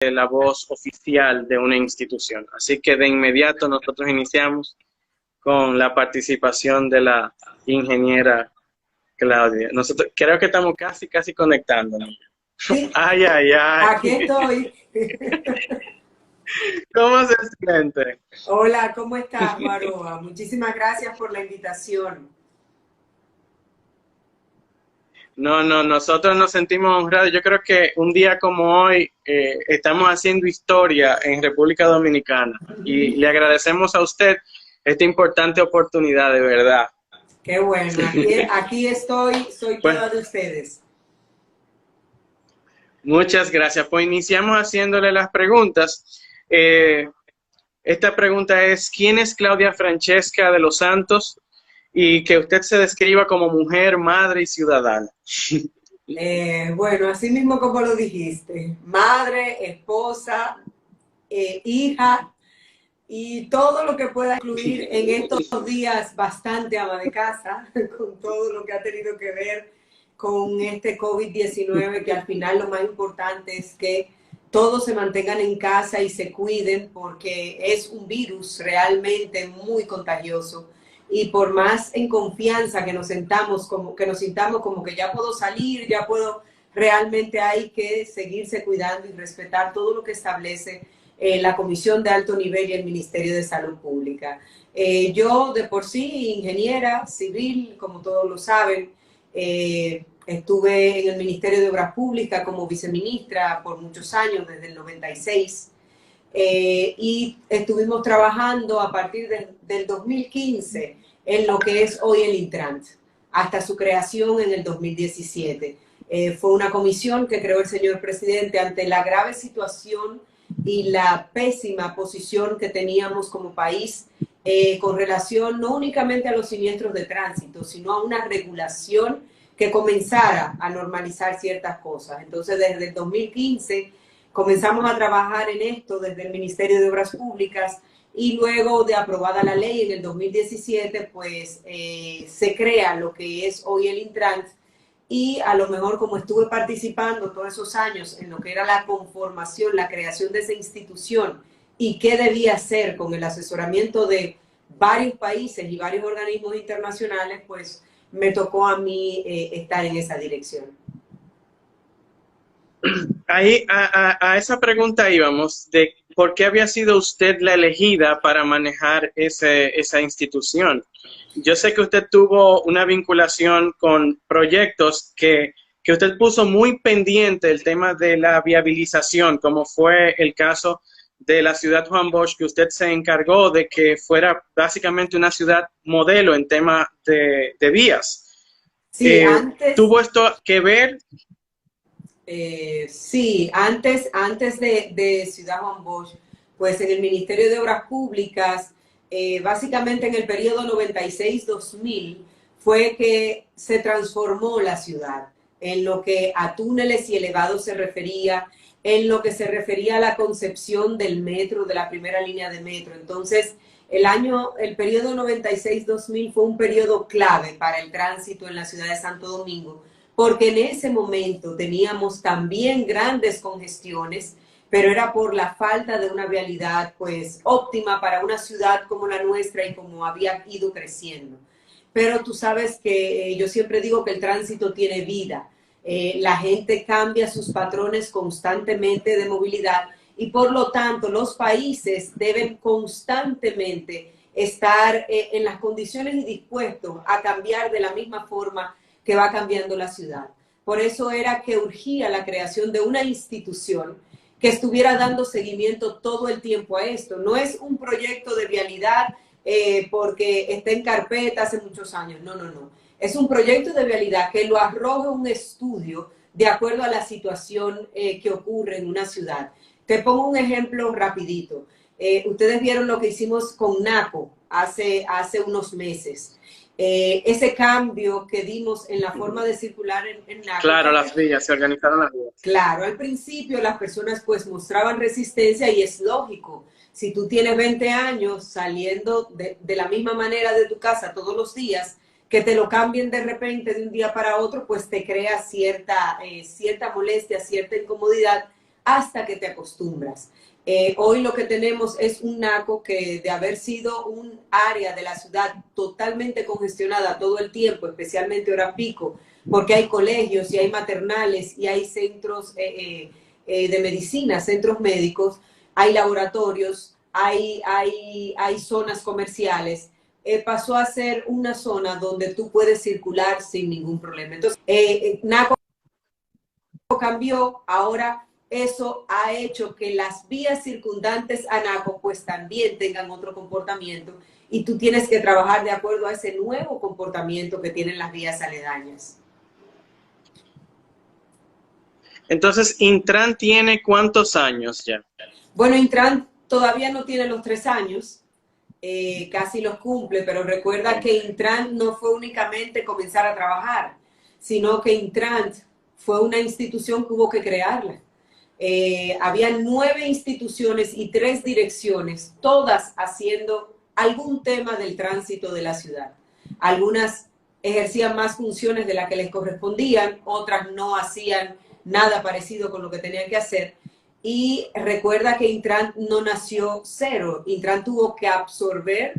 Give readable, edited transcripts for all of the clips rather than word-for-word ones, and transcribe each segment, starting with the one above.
la voz oficial de una institución. Así que de inmediato nosotros iniciamos con la participación de la ingeniera Claudia. Nosotros creo que estamos casi conectándonos. Sí, Ay, ay, ay. aquí estoy. ¿Cómo se siente? Hola, ¿cómo estás, Maroa? Muchísimas gracias por la invitación. No, nosotros nos sentimos honrados. Yo creo que un día como hoy estamos haciendo historia en República Dominicana y le agradecemos a usted esta importante oportunidad, de verdad. Qué bueno, aquí estoy, soy Pues toda de ustedes. muchas gracias. Pues iniciamos haciéndole las preguntas. Eh, Esta pregunta es, ¿quién es Claudia Francesca de los Santos? Y que usted se describa como mujer, madre y ciudadana. Bueno, así mismo como lo dijiste, madre, esposa, hija y todo lo que pueda incluir en estos días bastante ama de casa, con todo lo que ha tenido que ver con este COVID-19, que al final lo más importante es que todos se mantengan en casa y se cuiden porque es un virus realmente muy contagioso y por más en confianza que nos sentamos, como que nos sintamos como que ya puedo salir, ya puedo, realmente hay que seguirse cuidando y respetar todo lo que establece la Comisión de Alto Nivel y el Ministerio de Salud Pública. Yo de por sí, ingeniera civil, como todos lo saben, estuve en el Ministerio de Obras Públicas como viceministra por muchos años, desde el 96, y estuvimos trabajando a partir del 2015 en lo que es hoy el Intrant, hasta su creación en el 2017. Fue una comisión que creó el señor presidente ante la grave situación y la pésima posición que teníamos como país con relación no únicamente a los siniestros de tránsito, sino a una regulación que comenzara a normalizar ciertas cosas. Entonces, desde el 2015 comenzamos a trabajar en esto desde el Ministerio de Obras Públicas y luego de aprobada la ley en el 2017, pues se crea lo que es hoy el Intrant y a lo mejor como estuve participando todos esos años en lo que era la conformación, la creación de esa institución y qué debía hacer con el asesoramiento de varios países y varios organismos internacionales, pues me tocó a mí estar en esa dirección. Ahí a esa pregunta íbamos, de por qué había sido usted la elegida para manejar esa institución. Yo sé que usted tuvo una vinculación con proyectos que usted puso muy pendiente el tema de la viabilización, como fue el caso de la ciudad Juan Bosch, que usted se encargó de que fuera básicamente una ciudad modelo en tema de vías. Sí, antes, ¿Tuvo esto que ver? sí, antes de Ciudad Juan Bosch, pues en el Ministerio de Obras Públicas, básicamente en el periodo 96-2000, fue que se transformó la ciudad en lo que a túneles y elevados se refería, en lo que se refería a la concepción del metro, de la primera línea de metro. Entonces, el periodo 96-2000 fue un periodo clave para el tránsito en la ciudad de Santo Domingo, porque en ese momento teníamos también grandes congestiones, pero era por la falta de una vialidad pues óptima para una ciudad como la nuestra y como había ido creciendo. Pero tú sabes que yo siempre digo que el tránsito tiene vida. La gente cambia sus patrones constantemente de movilidad y por lo tanto los países deben constantemente estar en las condiciones y dispuestos a cambiar de la misma forma que va cambiando la ciudad. Por eso era que urgía la creación de una institución que estuviera dando seguimiento todo el tiempo a esto. No es un proyecto de vialidad porque está en carpeta hace muchos años. No. Es un proyecto de vialidad que lo arroja un estudio de acuerdo a la situación que ocurre en una ciudad. Te pongo un ejemplo rapidito. Ustedes vieron lo que hicimos con NACO hace unos meses. Ese cambio que dimos en la forma de circular en NACO. Claro, las vías, se organizaron las vías. Claro, al principio las personas pues mostraban resistencia y es lógico. Si tú tienes 20 años saliendo de la misma manera de tu casa todos los días, que te lo cambien de repente de un día para otro, pues te crea cierta molestia, cierta incomodidad hasta que te acostumbras. Hoy lo que tenemos es un NACO que, de haber sido un área de la ciudad totalmente congestionada todo el tiempo, especialmente hora pico, porque hay colegios y hay maternales y hay centros de medicina, centros médicos, hay laboratorios, hay zonas comerciales, pasó a ser una zona donde tú puedes circular sin ningún problema. Entonces, NACO cambió, ahora eso ha hecho que las vías circundantes a NACO pues también tengan otro comportamiento y tú tienes que trabajar de acuerdo a ese nuevo comportamiento que tienen las vías aledañas. Entonces, Intran tiene ¿cuántos años ya? Bueno, Intran todavía no tiene los 3 años, casi los cumple, pero recuerda que Intran no fue únicamente comenzar a trabajar, sino que Intran fue una institución que hubo que crearla. Había 9 instituciones y 3 direcciones, todas haciendo algún tema del tránsito de la ciudad. Algunas ejercían más funciones de las que les correspondían, otras no hacían nada parecido con lo que tenían que hacer. Y recuerda que Intran no nació cero. Intran tuvo que absorber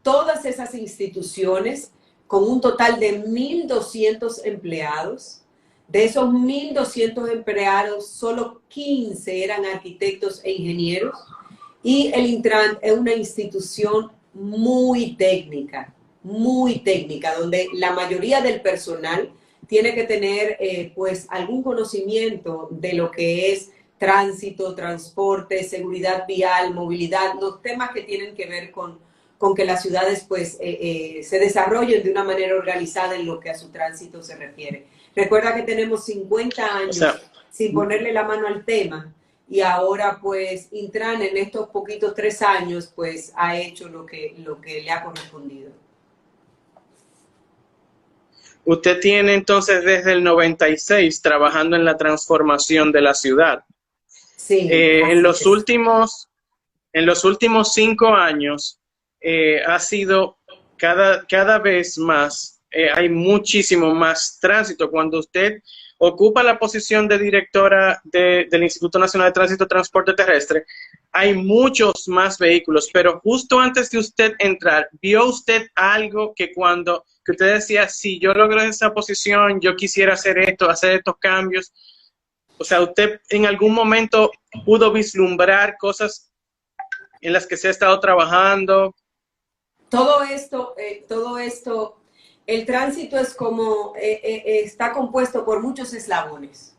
todas esas instituciones con un total de 1.200 empleados. De esos 1.200 empleados, solo 15 eran arquitectos e ingenieros. Y el Intran es una institución muy técnica, donde la mayoría del personal tiene que tener pues algún conocimiento de lo que es tránsito, transporte, seguridad vial, movilidad, los temas que tienen que ver con que las ciudades pues se desarrollen de una manera organizada en lo que a su tránsito se refiere. Recuerda que tenemos 50 años sin ponerle la mano al tema y ahora pues Intran en estos poquitos 3 años pues ha hecho lo que le ha correspondido. Usted tiene entonces desde el 96 trabajando en la transformación de la ciudad. Sí. En los últimos 5 años ha sido cada vez más, hay muchísimo más tránsito. Cuando usted ocupa la posición de directora del Instituto Nacional de Tránsito y Transporte Terrestre, hay muchos más vehículos, pero justo antes de usted entrar, ¿vio usted algo que usted decía, si yo logro esa posición, yo quisiera hacer esto, hacer estos cambios? O sea, ¿usted en algún momento pudo vislumbrar cosas en las que se ha estado trabajando? Todo esto, el tránsito es como, está compuesto por muchos eslabones.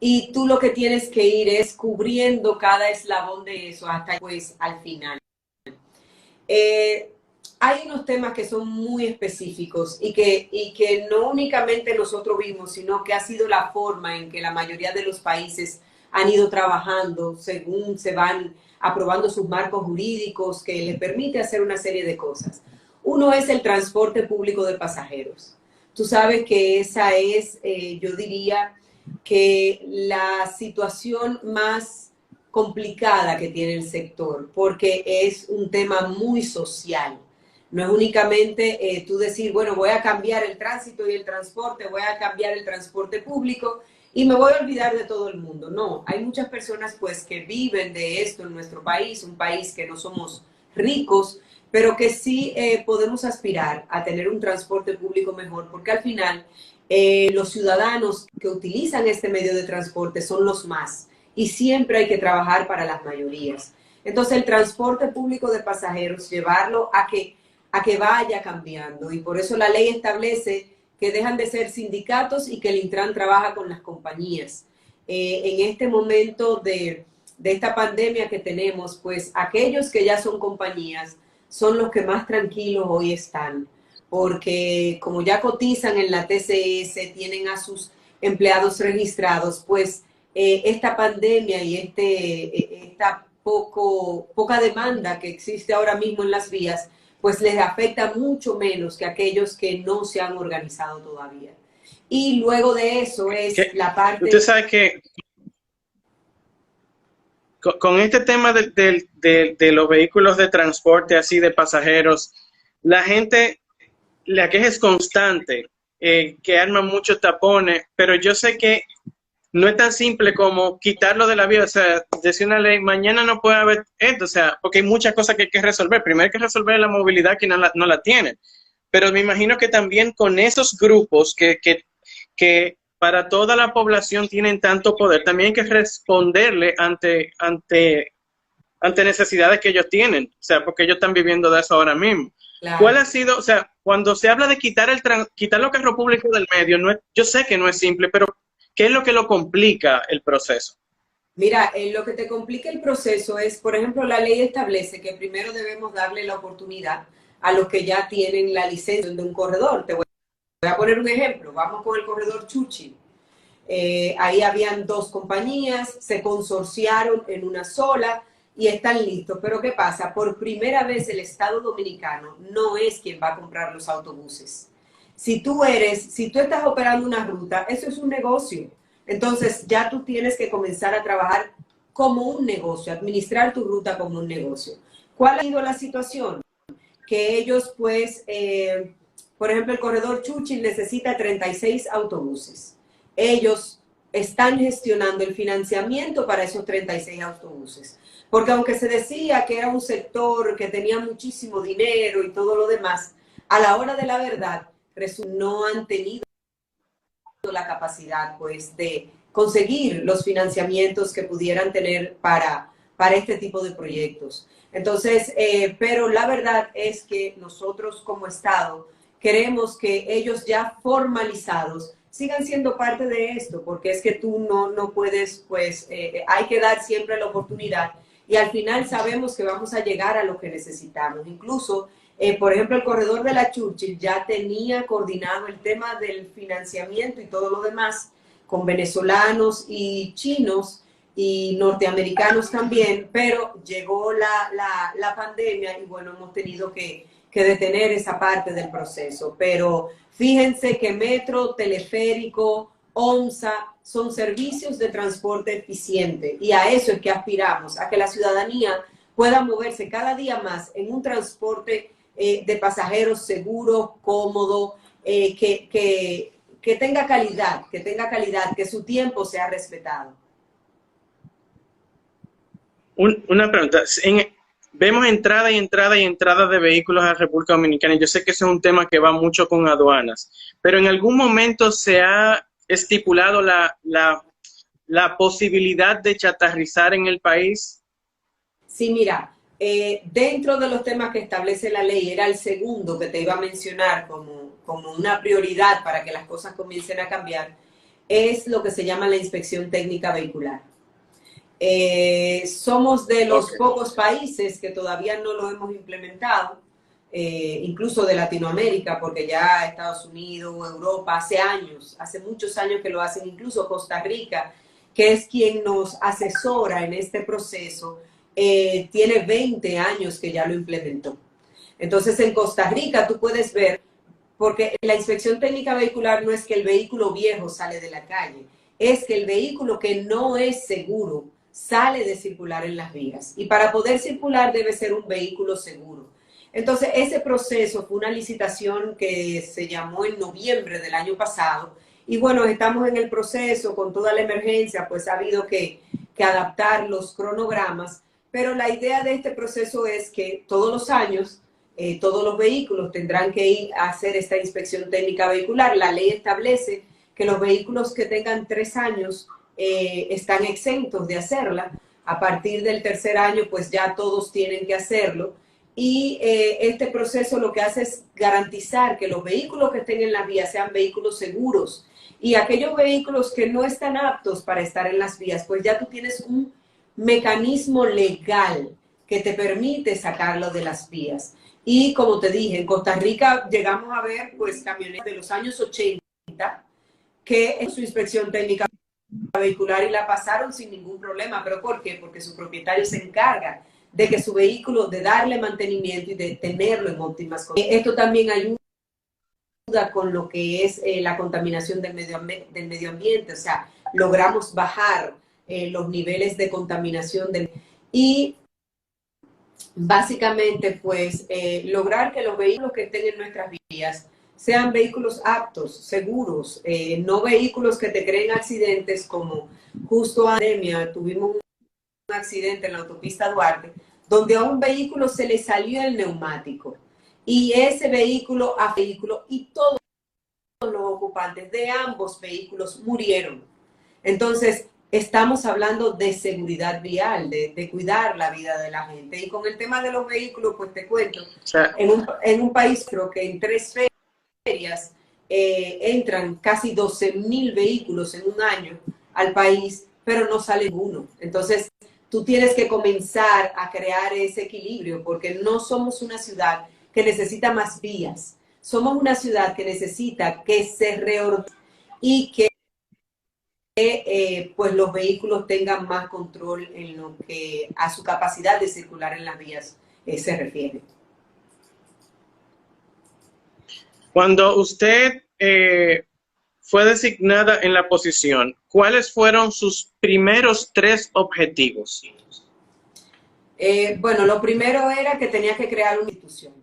Y tú lo que tienes que ir es cubriendo cada eslabón de eso hasta pues al final. Hay unos temas que son muy específicos y que no únicamente nosotros vimos, sino que ha sido la forma en que la mayoría de los países han ido trabajando según se van aprobando sus marcos jurídicos que le permite hacer una serie de cosas. Uno es el transporte público de pasajeros. Tú sabes que esa es, yo diría, que la situación más complicada que tiene el sector, porque es un tema muy social. No es únicamente tú decir, bueno, voy a cambiar el tránsito y el transporte, voy a cambiar el transporte público y me voy a olvidar de todo el mundo. No, hay muchas personas pues que viven de esto en nuestro país, un país que no somos ricos, pero que sí podemos aspirar a tener un transporte público mejor, porque al final los ciudadanos que utilizan este medio de transporte son los más y siempre hay que trabajar para las mayorías. Entonces el transporte público de pasajeros, llevarlo a que vaya cambiando, y por eso la ley establece que dejan de ser sindicatos y que el Intran trabaja con las compañías. En este momento de esta pandemia que tenemos, pues aquellos que ya son compañías son los que más tranquilos hoy están, porque como ya cotizan en la TCS, tienen a sus empleados registrados, pues esta pandemia y esta poca demanda que existe ahora mismo en las vías, pues les afecta mucho menos que aquellos que no se han organizado todavía. Y luego de eso es la parte... Usted sabe que con este tema de los vehículos de transporte así de pasajeros, la gente, la queja es constante, que arman muchos tapones, pero yo sé que no es tan simple como quitarlo de la vía, o sea, decir una ley, mañana no puede haber esto, o sea, porque hay muchas cosas que hay que resolver. Primero hay que resolver la movilidad que no la tienen, pero me imagino que también con esos grupos que para toda la población tienen tanto poder, también hay que responderle ante necesidades que ellos tienen, o sea, porque ellos están viviendo de eso ahora mismo. ¿Cuál Claro. ha sido, o sea, cuando se habla de quitar los carros públicos del medio, no es, yo sé que no es simple, pero ¿qué es lo que lo complica el proceso? Mira, lo que te complica el proceso es, por ejemplo, la ley establece que primero debemos darle la oportunidad a los que ya tienen la licencia de un corredor. Te voy a poner un ejemplo. Vamos con el corredor Chuchi. Ahí habían dos compañías, se consorciaron en una sola y están listos. Pero ¿qué pasa? Por primera vez el Estado Dominicano no es quien va a comprar los autobuses. Si tú estás operando una ruta, eso es un negocio. Entonces ya tú tienes que comenzar a trabajar como un negocio, administrar tu ruta como un negocio. ¿Cuál ha sido la situación? Que ellos, pues, por ejemplo, el corredor Chuchi necesita 36 autobuses. Ellos están gestionando el financiamiento para esos 36 autobuses. Porque aunque se decía que era un sector que tenía muchísimo dinero y todo lo demás, a la hora de la verdad, no han tenido la capacidad, pues, de conseguir los financiamientos que pudieran tener para este tipo de proyectos. Entonces, pero la verdad es que nosotros como Estado queremos que ellos ya formalizados sigan siendo parte de esto, porque es que tú no puedes, pues, hay que dar siempre la oportunidad y al final sabemos que vamos a llegar a lo que necesitamos. Incluso, por ejemplo, el corredor de la Churchill ya tenía coordinado el tema del financiamiento y todo lo demás con venezolanos y chinos y norteamericanos también, pero llegó la pandemia y bueno, hemos tenido que detener esa parte del proceso. Pero fíjense que metro, teleférico, OMSA son servicios de transporte eficiente y a eso es que aspiramos, a que la ciudadanía pueda moverse cada día más en un transporte de pasajeros seguro, cómodo, que tenga calidad, que su tiempo sea respetado. Una pregunta. Vemos entrada y entrada y entrada de vehículos a República Dominicana. Yo sé que ese es un tema que va mucho con aduanas, pero en algún momento se ha estipulado la posibilidad de chatarrizar en el país. Sí, mira, dentro de los temas que establece la ley, era el segundo que te iba a mencionar como una prioridad para que las cosas comiencen a cambiar, es lo que se llama la inspección técnica vehicular. Somos de los pocos países que todavía no lo hemos implementado, incluso de Latinoamérica, porque ya Estados Unidos, Europa, hace muchos años que lo hacen, incluso Costa Rica, que es quien nos asesora en este proceso, tiene 20 años que ya lo implementó. Entonces, en Costa Rica tú puedes ver, porque la inspección técnica vehicular no es que el vehículo viejo sale de la calle, es que el vehículo que no es seguro sale de circular en las vías. Y para poder circular debe ser un vehículo seguro. Entonces, ese proceso fue una licitación que se llamó en noviembre del año pasado. Y bueno, estamos en el proceso con toda la emergencia, pues ha habido que adaptar los cronogramas. Pero la idea de este proceso es que todos los años, todos los vehículos tendrán que ir a hacer esta inspección técnica vehicular. La ley establece que los vehículos que tengan 3 años están exentos de hacerla. A partir del tercer año, pues ya todos tienen que hacerlo. Y este proceso lo que hace es garantizar que los vehículos que estén en las vías sean vehículos seguros. Y aquellos vehículos que no están aptos para estar en las vías, pues ya tú tienes un mecanismo legal que te permite sacarlo de las vías. Y como te dije, en Costa Rica llegamos a ver pues camionetas de los años 80 que en su inspección técnica vehicular y la pasaron sin ningún problema. ¿Pero por qué? Porque su propietario se encarga de que su vehículo, de darle mantenimiento y de tenerlo en óptimas condiciones. Esto también ayuda con lo que es la contaminación del medio ambiente, o sea, logramos bajar los niveles de contaminación y básicamente pues lograr que los vehículos que estén en nuestras vías sean vehículos aptos, seguros, no vehículos que te creen accidentes como justo a la pandemia tuvimos un accidente en la autopista Duarte, donde a un vehículo se le salió el neumático y ese vehículo a vehículo y todos los ocupantes de ambos vehículos murieron. Entonces, estamos hablando de seguridad vial, de cuidar la vida de la gente. Y con el tema de los vehículos, pues te cuento, en un país creo que en 3 ferias entran casi 12.000 vehículos en un año al país, pero no sale uno. Entonces, tú tienes que comenzar a crear ese equilibrio, porque no somos una ciudad que necesita más vías. Somos una ciudad que necesita que se reordene y que pues los vehículos tengan más control en lo que a su capacidad de circular en las vías se refiere. Cuando usted fue designada en la posición, ¿cuáles fueron sus primeros 3 objetivos? Bueno, lo primero era que tenía que crear una institución.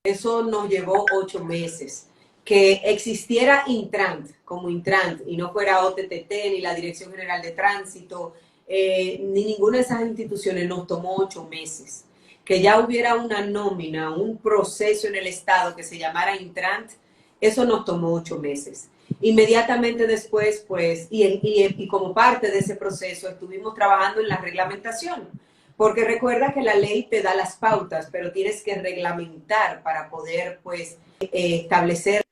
Eso nos llevó 8 meses. Que existiera Intrant como Intrant y no fuera OTTT ni la Dirección General de Tránsito, ni ninguna de esas instituciones nos tomó 8 meses. Que ya hubiera una nómina, un proceso en el Estado que se llamara Intrant, eso nos tomó 8 meses. Inmediatamente después, pues, y como parte de ese proceso, estuvimos trabajando en la reglamentación. Porque recuerda que la ley te da las pautas, pero tienes que reglamentar para poder, pues, establecer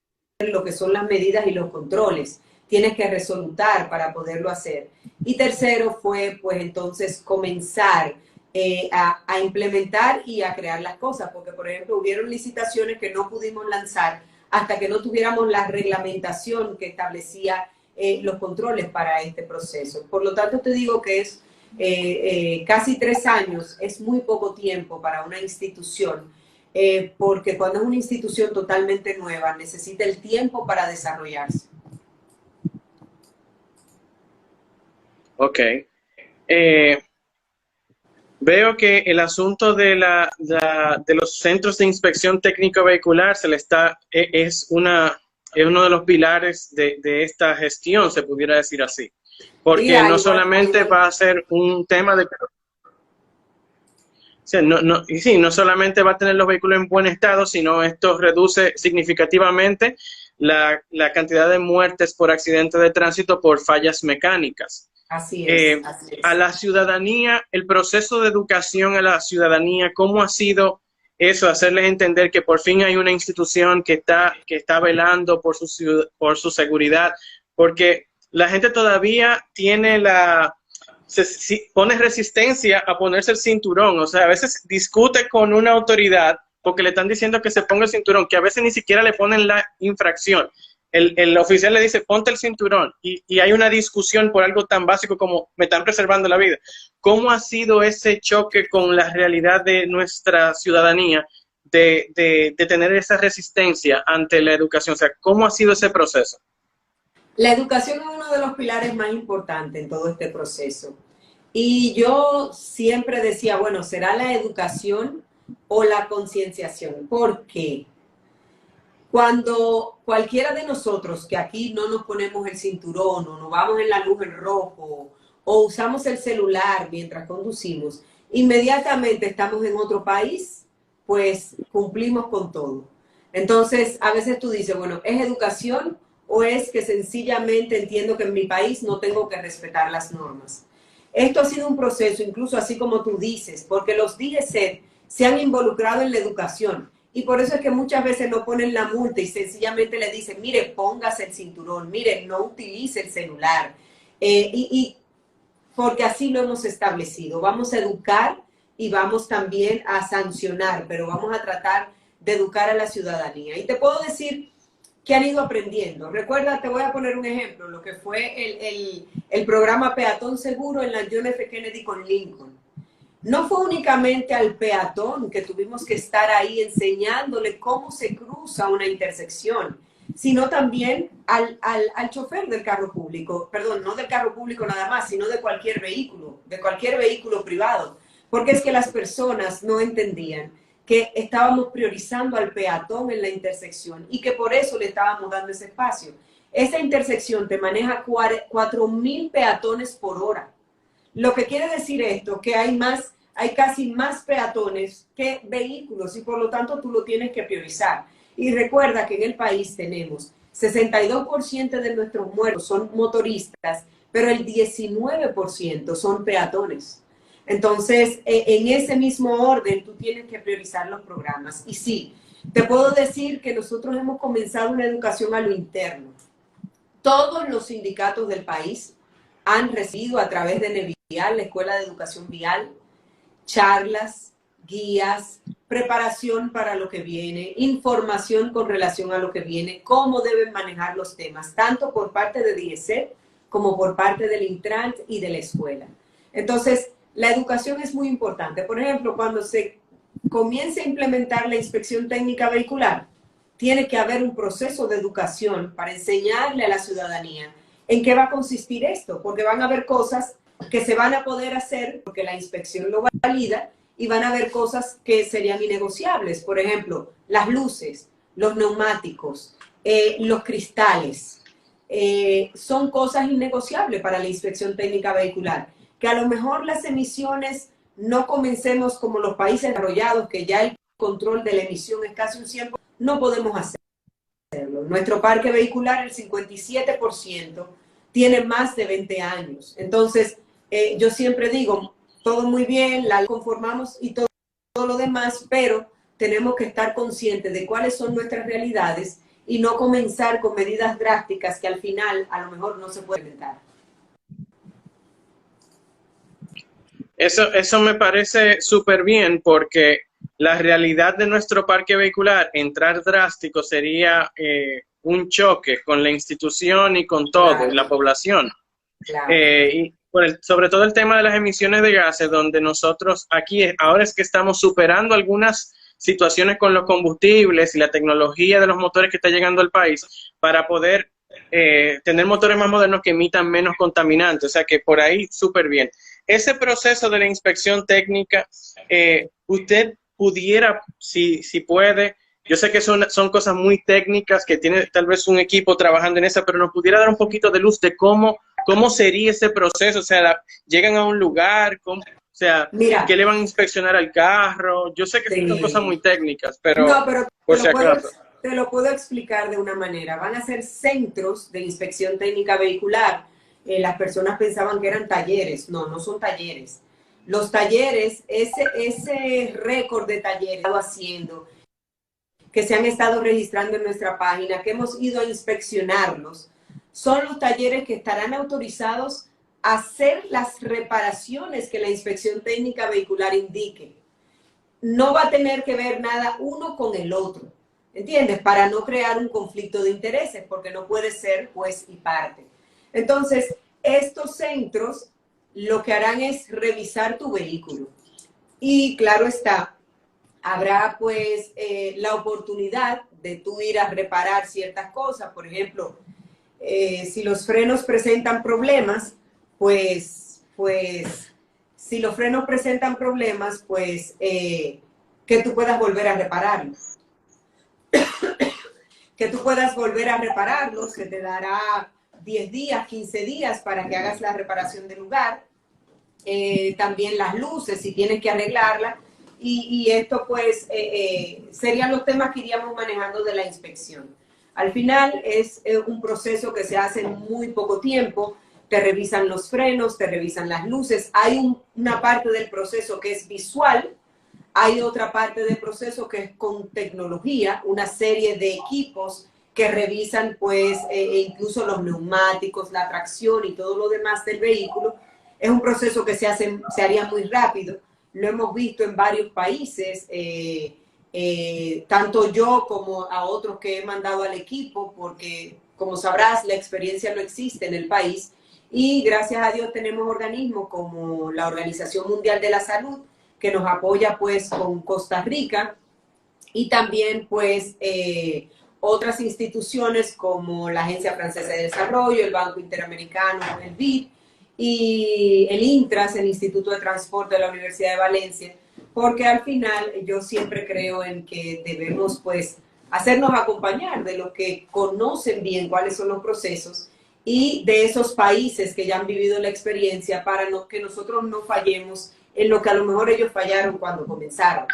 lo que son las medidas y los controles. Tienes que resolutar para poderlo hacer. Y tercero fue, pues, entonces comenzar a implementar y a crear las cosas. Porque, por ejemplo, hubieron licitaciones que no pudimos lanzar hasta que no tuviéramos la reglamentación que establecía los controles para este proceso. Por lo tanto, te digo que es casi 3 años, es muy poco tiempo para una institución, porque cuando es una institución totalmente nueva, necesita el tiempo para desarrollarse. Ok. Veo que el asunto de los centros de inspección técnico vehicular es uno de los pilares de esta gestión, se pudiera decir así. Porque no solamente va a ser un tema de... O sea, no solamente va a tener los vehículos en buen estado, sino esto reduce significativamente la cantidad de muertes por accidentes de tránsito por fallas mecánicas. Así es. A la ciudadanía, el proceso de educación a la ciudadanía, ¿cómo ha sido eso? Hacerles entender que por fin hay una institución que está velando por su seguridad, porque la gente todavía tiene pone resistencia a ponerse el cinturón. O sea, a veces discute con una autoridad porque le están diciendo que se ponga el cinturón, que a veces ni siquiera le ponen la infracción. El oficial le dice, ponte el cinturón, y hay una discusión por algo tan básico como me están preservando la vida. ¿Cómo ha sido ese choque con la realidad de nuestra ciudadanía de tener esa resistencia ante la educación? O sea, ¿cómo ha sido ese proceso? La educación es uno de los pilares más importantes en todo este proceso. Y yo siempre decía, bueno, ¿será la educación o la concienciación? ¿Por qué? Cuando cualquiera de nosotros que aquí no nos ponemos el cinturón o nos vamos en la luz en rojo o usamos el celular mientras conducimos, inmediatamente estamos en otro país, pues cumplimos con todo. Entonces, a veces tú dices, bueno, ¿es educación o es que sencillamente entiendo que en mi país no tengo que respetar las normas? Esto ha sido un proceso, incluso así como tú dices, porque los DGCET se han involucrado en la educación. Y por eso es que muchas veces no ponen la multa y sencillamente le dicen, mire, póngase el cinturón, mire, no utilice el celular. Porque así lo hemos establecido. Vamos a educar y vamos también a sancionar, pero vamos a tratar de educar a la ciudadanía. Y te puedo decir que han ido aprendiendo. Recuerda, te voy a poner un ejemplo, lo que fue el programa Peatón Seguro en la John F. Kennedy con Lincoln. No fue únicamente al peatón que tuvimos que estar ahí enseñándole cómo se cruza una intersección, sino también al chofer del carro público, perdón, no del carro público nada más, sino de cualquier vehículo privado, porque es que las personas no entendían que estábamos priorizando al peatón en la intersección y que por eso le estábamos dando ese espacio. Esa intersección te maneja 4.000 peatones por hora. Lo que quiere decir esto, que hay casi más peatones que vehículos y por lo tanto tú lo tienes que priorizar. Y recuerda que en el país tenemos 62% de nuestros muertos son motoristas, pero el 19% son peatones. Entonces, en ese mismo orden, tú tienes que priorizar los programas. Y sí, te puedo decir que nosotros hemos comenzado una educación a lo interno. Todos los sindicatos del país han recibido a través de NEVIAL, la Escuela de Educación Vial, charlas, guías, preparación para lo que viene, información con relación a lo que viene, cómo deben manejar los temas, tanto por parte de DIESET como por parte del Intran y de la escuela. Entonces, la educación es muy importante. Por ejemplo, cuando se comience a implementar la inspección técnica vehicular, tiene que haber un proceso de educación para enseñarle a la ciudadanía en qué va a consistir esto, porque van a haber cosas que se van a poder hacer porque la inspección lo valida y van a haber cosas que serían innegociables. Por ejemplo, las luces, los neumáticos, los cristales, son cosas innegociables para la inspección técnica vehicular. Que a lo mejor las emisiones no comencemos como los países desarrollados, que ya el control de la emisión es casi un 100%, no podemos hacerlo. Nuestro parque vehicular, el 57%, tiene más de 20 años. Entonces, yo siempre digo, todo muy bien, la conformamos y todo lo demás, pero tenemos que estar conscientes de cuáles son nuestras realidades y no comenzar con medidas drásticas que al final a lo mejor no se pueden implementar. Eso me parece súper bien porque la realidad de nuestro parque vehicular, entrar drástico sería un choque con la institución y con todo, Claro, la población. claro. Y sobre todo el tema de las emisiones de gases, donde nosotros aquí, ahora es que estamos superando algunas situaciones con los combustibles y la tecnología de los motores que está llegando al país para poder tener motores más modernos que emitan menos contaminantes. O sea que por ahí súper bien. Ese proceso de la inspección técnica, usted pudiera, si puede, yo sé que son cosas muy técnicas, que tiene tal vez un equipo trabajando en eso, pero nos pudiera dar un poquito de luz de cómo sería ese proceso. O sea, llegan a un lugar, o sea, Mira, ¿qué le van a inspeccionar al carro? Yo sé que son cosas muy técnicas, pero no, pero por si acaso. te lo puedo explicar de una manera. Van a ser centros de inspección técnica vehicular. Las personas pensaban que eran talleres. No, no son talleres. Los talleres, ese récord de talleres que estado haciendo, que se han estado registrando en nuestra página, que hemos ido a inspeccionarlos, son los talleres que estarán autorizados a hacer las reparaciones que la inspección técnica vehicular indique. No va a tener que ver nada uno con el otro, ¿entiendes? Para no crear un conflicto de intereses, porque no puede ser juez y parte. Entonces, estos centros lo que harán es revisar tu vehículo. Y claro está, habrá pues la oportunidad de tú ir a reparar ciertas cosas. Por ejemplo, si los frenos presentan problemas, si los frenos presentan problemas, que tú puedas volver a repararlos. Que tú puedas volver a repararlos, se te dará 10 días, 15 días para que hagas la reparación del lugar. También las luces, si tienes que arreglarlas. Y esto pues serían los temas que iríamos manejando de la inspección. Al final es un proceso que se hace en muy poco tiempo. Te revisan los frenos, te revisan las luces. Hay una parte del proceso que es visual, hay otra parte del proceso que es con tecnología, una serie de equipos que revisan pues incluso los neumáticos, la tracción y todo lo demás del vehículo. Es un proceso que se haría muy rápido. Lo hemos visto en varios países, tanto yo como a otros que he mandado al equipo, porque como sabrás, la experiencia no existe en el país. Y gracias a Dios tenemos organismos como la Organización Mundial de la Salud, que nos apoya pues con Costa Rica, y también pues otras instituciones como la Agencia Francesa de Desarrollo, el Banco Interamericano, el BID, y el INTRAS, el Instituto de Transporte de la Universidad de Valencia, porque al final yo siempre creo en que debemos pues hacernos acompañar de los que conocen bien cuáles son los procesos y de esos países que ya han vivido la experiencia para que nosotros no fallemos en lo que a lo mejor ellos fallaron cuando comenzaron.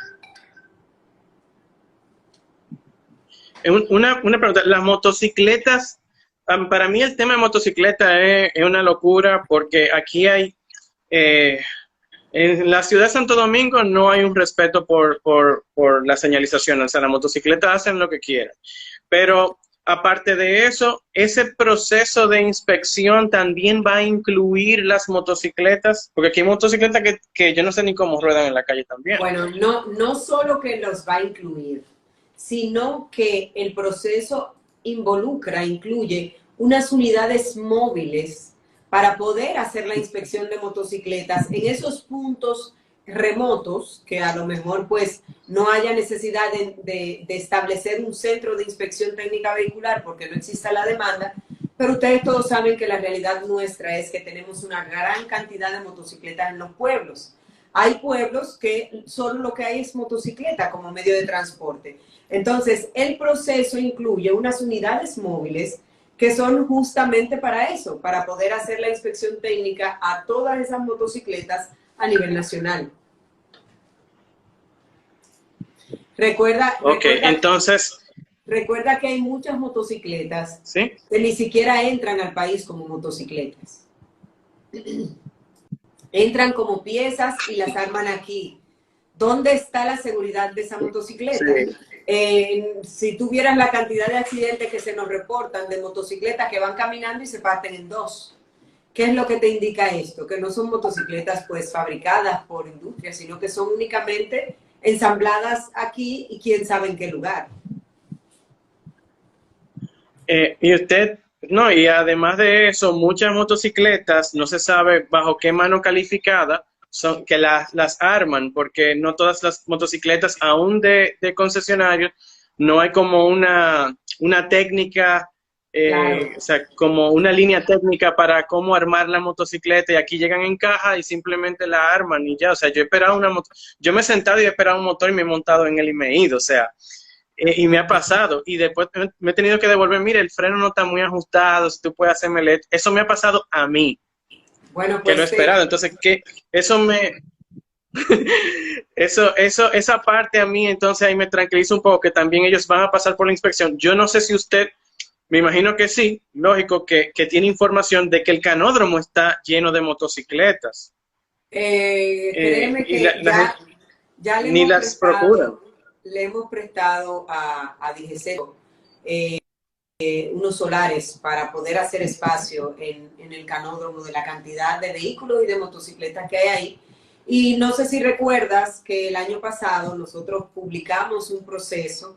Una pregunta, las motocicletas, para mí el tema de motocicleta es una locura porque aquí hay, en la ciudad de Santo Domingo no hay un respeto por la señalización, o sea, las motocicletas hacen lo que quieren, pero aparte de eso, ese proceso de inspección también va a incluir las motocicletas, porque aquí hay motocicletas que yo no sé ni cómo ruedan en la calle también. Bueno, no solo que los va a incluir, sino que el proceso incluye unas unidades móviles para poder hacer la inspección de motocicletas en esos puntos remotos que a lo mejor pues no haya necesidad de establecer un centro de inspección técnica vehicular porque no exista la demanda, pero ustedes todos saben que la realidad nuestra es que tenemos una gran cantidad de motocicletas en los pueblos. Hay pueblos que solo lo que hay es motocicleta como medio de transporte. Entonces, el proceso incluye unas unidades móviles que son justamente para eso, para poder hacer la inspección técnica a todas esas motocicletas a nivel nacional. Recuerda que hay muchas motocicletas, ¿sí?, que ni siquiera entran al país como motocicletas. Entran como piezas y las arman aquí. ¿Dónde está la seguridad de esa motocicleta? sí. Si tuvieras la cantidad de accidentes que se nos reportan de motocicletas que van caminando y se parten en dos. ¿Qué es lo que te indica esto? Que no son motocicletas pues fabricadas por industria, sino que son únicamente ensambladas aquí y quién sabe en qué lugar. Y usted, no, y además de eso, muchas motocicletas no se sabe bajo qué mano calificada son que las arman, porque no todas las motocicletas, aún de concesionarios, no hay como una técnica, Claro. o sea, como una línea técnica para cómo armar la motocicleta, y aquí llegan en caja y simplemente la arman y ya. O sea, yo he esperado una moto, yo me he sentado y he esperado un motor y me he montado en él y me he ido, o sea, y me ha pasado, y después me he tenido que devolver, mire, el freno no está muy ajustado, si tú puedes hacerme eso me ha pasado a mí, Bueno, que lo he pues esperado. Entonces, que eso me, esa parte a mí, entonces ahí me tranquiliza un poco, que también ellos van a pasar por la inspección. Yo no sé si usted, me imagino que sí, lógico, que tiene información de que el canódromo está lleno de motocicletas. créeme Y que ya ni las procuran. le hemos prestado a DGC unos solares para poder hacer espacio en el canódromo de la cantidad de vehículos y de motocicletas que hay ahí. Y no sé si recuerdas que el año pasado nosotros publicamos un proceso,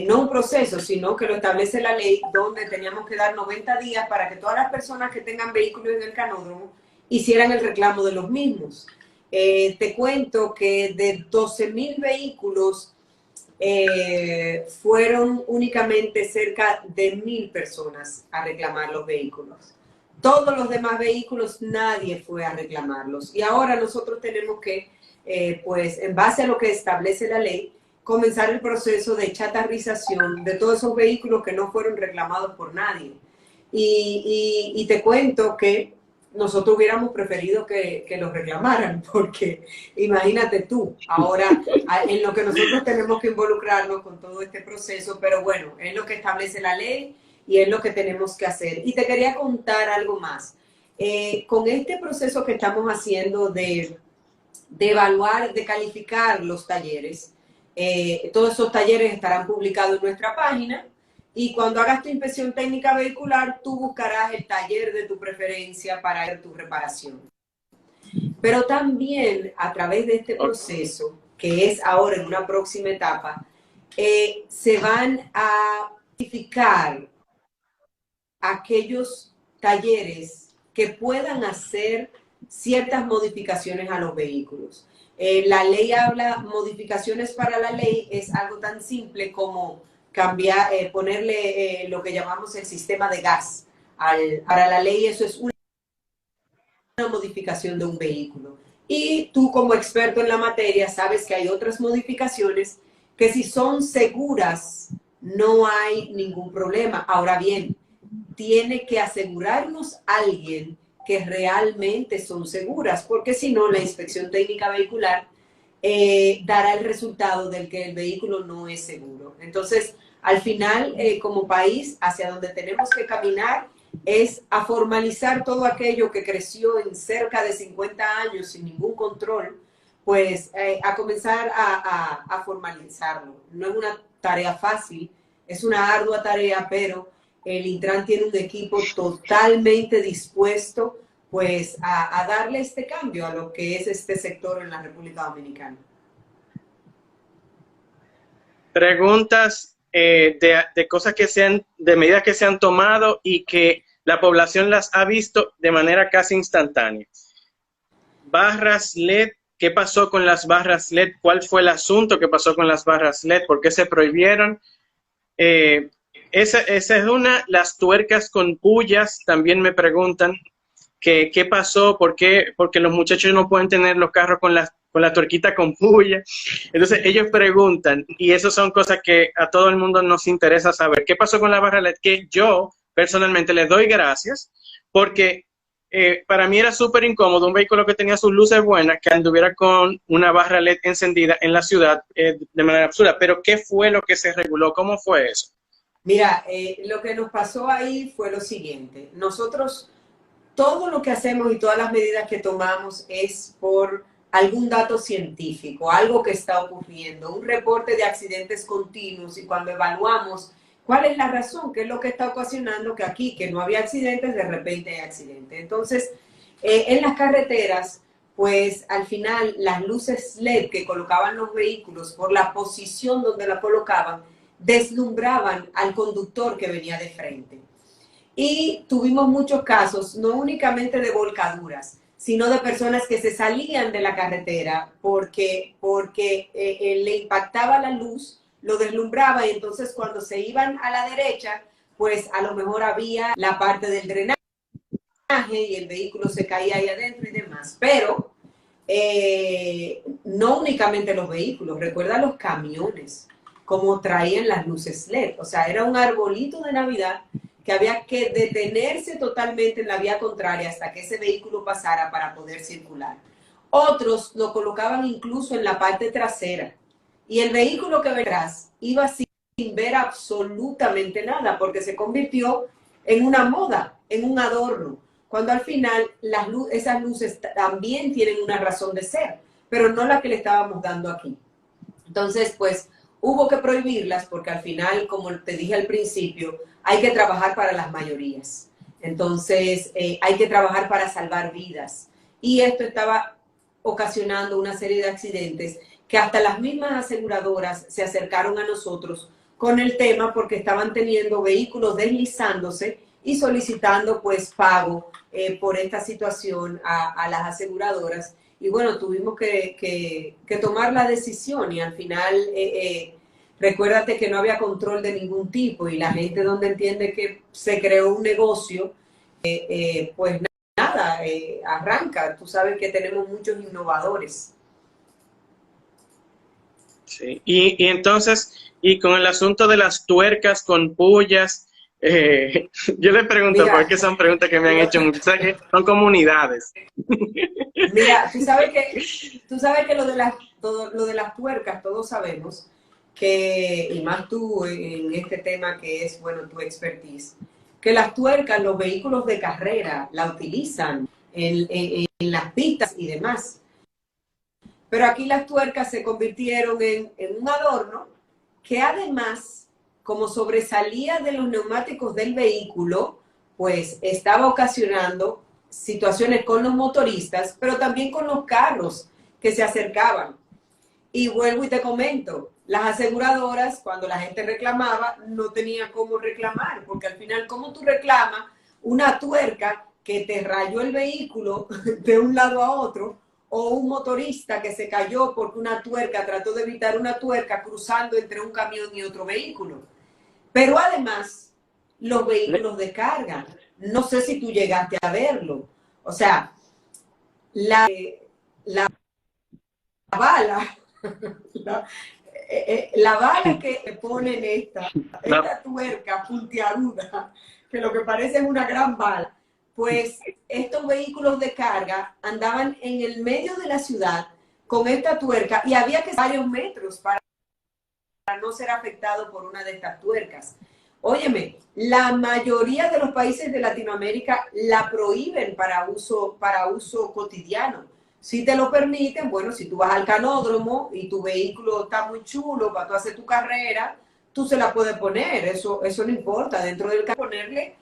no un proceso, sino que lo establece la ley, donde teníamos que dar 90 días para que todas las personas que tengan vehículos en el canódromo hicieran el reclamo de los mismos. Te cuento que de 12,000 vehículos, fueron únicamente cerca de 1,000 personas a reclamar los vehículos. Todos los demás vehículos nadie fue a reclamarlos. Y ahora nosotros tenemos que, pues en base a lo que establece la ley, comenzar el proceso de chatarrización de todos esos vehículos que no fueron reclamados por nadie. Y te cuento que nosotros hubiéramos preferido que los reclamaran, porque imagínate tú, ahora en lo que nosotros tenemos que involucrarnos con todo este proceso, pero bueno, es lo que establece la ley y es lo que tenemos que hacer. Y te quería contar algo más. Con este proceso que estamos haciendo de evaluar, de calificar los talleres, todos esos talleres estarán publicados en nuestra página. Y cuando hagas tu inspección técnica vehicular, tú buscarás el taller de tu preferencia para hacer tu reparación. Pero también a través de este proceso, que es ahora en una próxima etapa, se van a identificar aquellos talleres que puedan hacer ciertas modificaciones a los vehículos. La ley habla, modificaciones para la ley es algo tan simple como cambiar, ponerle lo que llamamos el sistema de gas. Para la ley eso es una modificación de un vehículo. Y tú como experto en la materia sabes que hay otras modificaciones que si son seguras no hay ningún problema. Ahora bien, tiene que asegurarnos alguien que realmente son seguras, porque si no, la inspección técnica vehicular dará el resultado del que el vehículo no es seguro. Entonces, al final, como país, hacia donde tenemos que caminar es a formalizar todo aquello que creció en cerca de 50 años sin ningún control, pues a comenzar a formalizarlo. No es una tarea fácil, es una ardua tarea, pero el Intran tiene un equipo totalmente dispuesto pues a darle este cambio a lo que es este sector en la República Dominicana. Preguntas de cosas que de medidas que se han tomado y que la población las ha visto de manera casi instantánea. Barras LED, ¿qué pasó con las barras LED? ¿Cuál fue el asunto que pasó con las barras LED? ¿Por qué se prohibieron? Esa es una. Las tuercas con pullas también me preguntan qué pasó, porque los muchachos no pueden tener los carros con la tuerquita con puya. Entonces ellos preguntan, y eso son cosas que a todo el mundo nos interesa saber. ¿Qué pasó con la barra LED? Que yo personalmente les doy gracias, porque para mí era súper incómodo un vehículo que tenía sus luces buenas, que anduviera con una barra LED encendida en la ciudad de manera absurda. Pero ¿qué fue lo que se reguló? ¿Cómo fue eso? Mira, lo que nos pasó ahí fue lo siguiente. Nosotros, todo lo que hacemos y todas las medidas que tomamos es por algún dato científico, algo que está ocurriendo, un reporte de accidentes continuos, y cuando evaluamos cuál es la razón, qué es lo que está ocasionando que aquí, que no había accidentes, de repente hay accidentes. Entonces, en las carreteras, pues al final las luces LED que colocaban los vehículos por la posición donde la colocaban, deslumbraban al conductor que venía de frente. Y tuvimos muchos casos, no únicamente de volcaduras, sino de personas que se salían de la carretera porque le impactaba la luz, lo deslumbraba, y entonces cuando se iban a la derecha, pues a lo mejor había la parte del drenaje y el vehículo se caía ahí adentro y demás. Pero no únicamente los vehículos, recuerda los camiones, como traían las luces LED. O sea, era un arbolito de Navidad que había que detenerse totalmente en la vía contraria hasta que ese vehículo pasara para poder circular. Otros lo colocaban incluso en la parte trasera y el vehículo que venía atrás iba sin ver absolutamente nada, porque se convirtió en una moda, en un adorno, cuando al final esas luces también tienen una razón de ser, pero no la que le estábamos dando aquí. Entonces, pues, hubo que prohibirlas porque al final, como te dije al principio, hay que trabajar para las mayorías. Entonces, hay que trabajar para salvar vidas. Y esto estaba ocasionando una serie de accidentes que hasta las mismas aseguradoras se acercaron a nosotros con el tema porque estaban teniendo vehículos deslizándose y solicitando pues pago por esta situación a las aseguradoras. Y bueno, tuvimos que tomar la decisión y al final recuérdate que no había control de ningún tipo y la gente donde entiende que se creó un negocio, pues nada, arranca. Tú sabes que tenemos muchos innovadores. Sí. Y entonces, y con el asunto de las tuercas con pullas, yo le pregunto, Mira, porque son preguntas que me han hecho muchos, ¿sabes qué? Son comunidades. mira, tú sabes que lo de las tuercas, todos sabemos que, y más tú en este tema que es, bueno, tu expertise, que las tuercas, los vehículos de carrera la utilizan en las pistas y demás. Pero aquí las tuercas se convirtieron en un adorno que además, como sobresalía de los neumáticos del vehículo, pues estaba ocasionando situaciones con los motoristas, pero también con los carros que se acercaban. Y vuelvo y te comento, las aseguradoras, cuando la gente reclamaba, no tenía cómo reclamar, porque al final, ¿cómo tú reclamas una tuerca que te rayó el vehículo de un lado a otro, o un motorista que se cayó porque una tuerca trató de evitar una tuerca cruzando entre un camión y otro vehículo? Pero además, los vehículos de carga, no sé si tú llegaste a verlo. O sea, la bala, la, la bala que ponen esta tuerca puntiaguda, que lo que parece es una gran bala, pues estos vehículos de carga andaban en el medio de la ciudad con esta tuerca y había que varios metros para no ser afectado por una de estas tuercas. Óyeme, la mayoría de los países de Latinoamérica la prohíben para uso cotidiano. Si te lo permiten, bueno, si tú vas al canódromo y tu vehículo está muy chulo para tú hacer tu carrera, tú se la puedes poner, eso no importa, dentro del carro ponerle